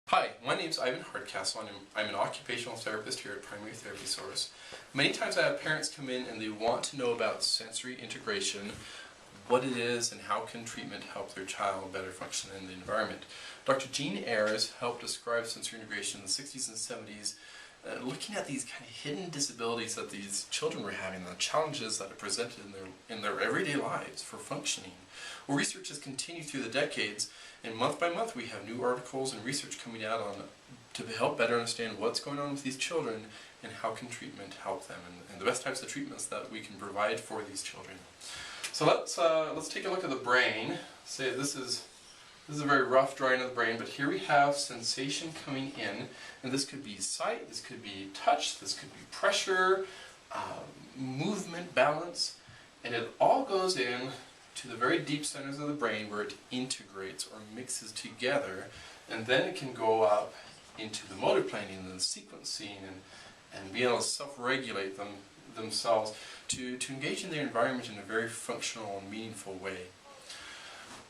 Hi, my name is Ivan Hardcastle and I'm an occupational therapist here at Primary Therapy Source. Many times I have parents come in and they want to know about sensory integration, what it is and how can treatment help their child better function in the environment. Dr. Jean Ayres helped describe sensory integration in the 60s and 70s, looking at these kind of hidden disabilities that these children were having, the challenges that are presented in their everyday lives for functioning. Well, research has continued through the decades, and month by month we have new articles and research coming out to help better understand what's going on with these children and how can treatment help them, and the best types of treatments that we can provide for these children. So let's take a look at the brain. Say this is a very rough drawing of the brain, but here we have sensation coming in, and this could be sight, this could be touch, this could be pressure, movement, balance, and it all goes in to the very deep centers of the brain where it integrates or mixes together, and then it can go up into the motor planning and the sequencing and be able to self-regulate themselves to engage in their environment in a very functional and meaningful way.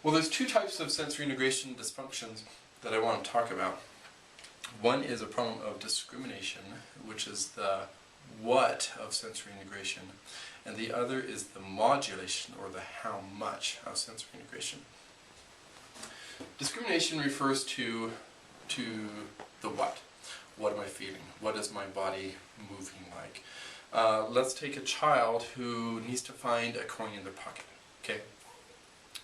Well, there's two types of sensory integration dysfunctions that I want to talk about. One is a problem of discrimination, which is the what of sensory integration, and the other is the modulation, or the how much of sensory integration. Discrimination refers to the what. What am I feeling? What is my body moving like? Let's take a child who needs to find a coin in their pocket. Okay?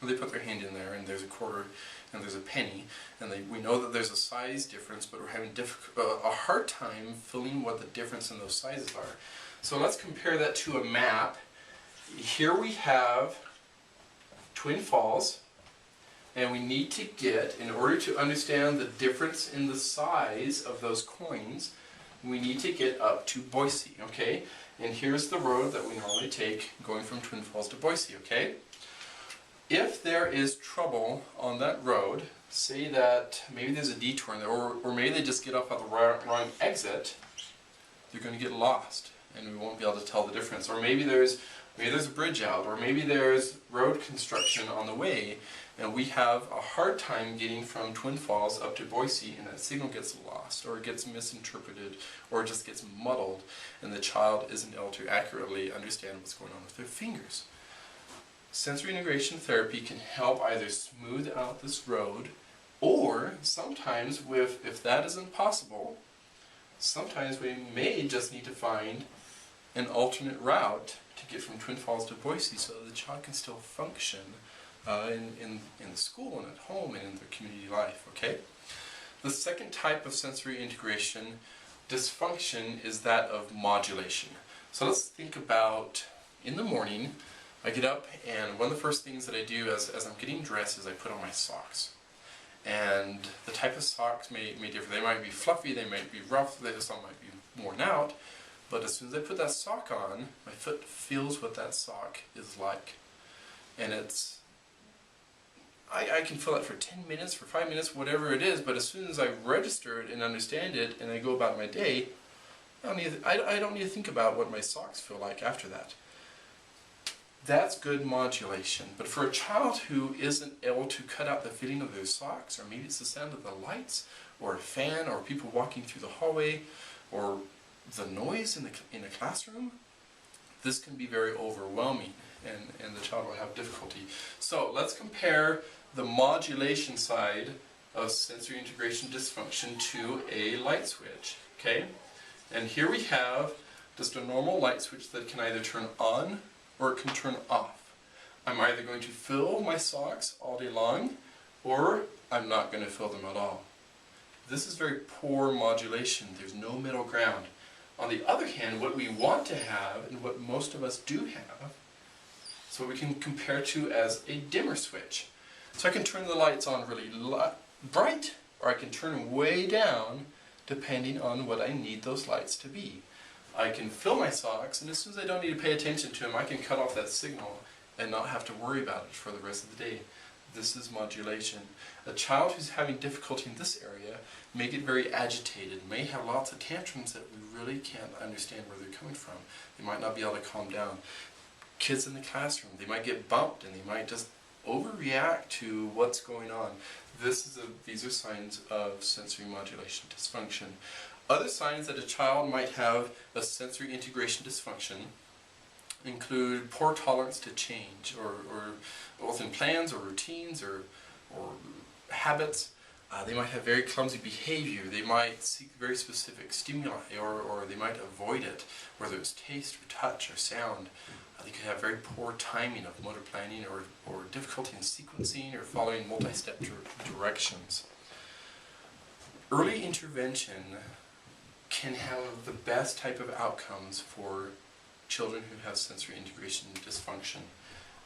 They put their hand in there and there's a quarter and there's a penny, and we know that there's a size difference, but we're having a hard time feeling what the difference in those sizes are. So let's compare that to a map. Here we have Twin Falls, and we need to get, in order to understand the difference in the size of those coins, we need to get up to Boise, okay? And here's the road that we normally take going from Twin Falls to Boise, okay? If there is trouble on that road, say that maybe there's a detour in there, or maybe they just get off at the wrong exit, they're going to get lost and we won't be able to tell the difference. Or maybe there's a bridge out, or maybe there's road construction on the way, and we have a hard time getting from Twin Falls up to Boise, and that signal gets lost, or it gets misinterpreted, or it just gets muddled, and the child isn't able to accurately understand what's going on with their fingers. Sensory integration therapy can help either smooth out this road, or sometimes, if that isn't possible, sometimes we may just need to find an alternate route to get from Twin Falls to Boise so that the child can still function in the school and at home and in their community life, okay? The second type of sensory integration dysfunction is that of modulation. So let's think about, in the morning, I get up and one of the first things that I do as I'm getting dressed is I put on my socks. And the type of socks may differ. They might be fluffy, they might be rough, some might be worn out. But as soon as I put that sock on, my foot feels what that sock is like. And I can feel it for 10 minutes, for 5 minutes, whatever it is, but as soon as I register it and understand it and I go about my day, I don't need to think about what my socks feel like after that. That's good modulation. But for a child who isn't able to cut out the feeling of their socks, or maybe it's the sound of the lights, or a fan, or people walking through the hallway, or the noise in the classroom, this can be very overwhelming, and the child will have difficulty. So let's compare the modulation side of sensory integration dysfunction to a light switch, okay? And here we have just a normal light switch that can either turn on or it can turn off. I'm either going to fill my socks all day long, or I'm not going to fill them at all. This is very poor modulation. There's no middle ground. On the other hand, what we want to have, and what most of us do have, is what we can compare to as a dimmer switch. So I can turn the lights on really bright, or I can turn them way down, depending on what I need those lights to be. I can fill my socks, and as soon as I don't need to pay attention to them, I can cut off that signal and not have to worry about it for the rest of the day. This is modulation. A child who's having difficulty in this area may get very agitated, may have lots of tantrums that we really can't understand where they're coming from. They might not be able to calm down. Kids in the classroom, they might get bumped and they might just overreact to what's going on. These are signs of sensory modulation dysfunction. Other signs that a child might have a sensory integration dysfunction include poor tolerance to change, or both in plans or routines or habits. They might have very clumsy behavior. They might seek very specific stimuli, or they might avoid it, whether it's taste or touch or sound. They could have very poor timing of motor planning, or difficulty in sequencing or following multi-step directions. Early intervention can have the best type of outcomes for children who have sensory integration dysfunction.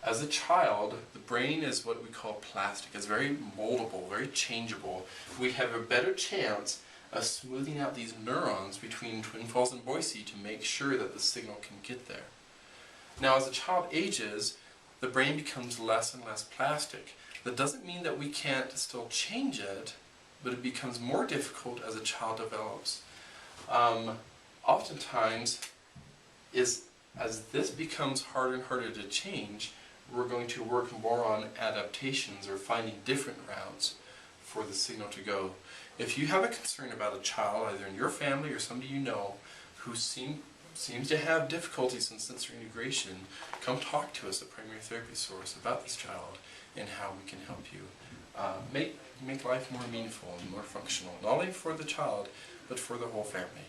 As a child, the brain is what we call plastic. It's very moldable, very changeable. We have a better chance of smoothing out these neurons between Twin Falls and Boise to make sure that the signal can get there. Now, as a child ages, the brain becomes less and less plastic. That doesn't mean that we can't still change it, but it becomes more difficult as a child develops. Oftentimes, as this becomes harder and harder to change, we're going to work more on adaptations or finding different routes for the signal to go. If you have a concern about a child, either in your family or somebody you know, who seems to have difficulties in sensory integration, come talk to us at Primary Therapy Source about this child and how we can help you make life more meaningful and more functional, not only for the child, but for the whole family.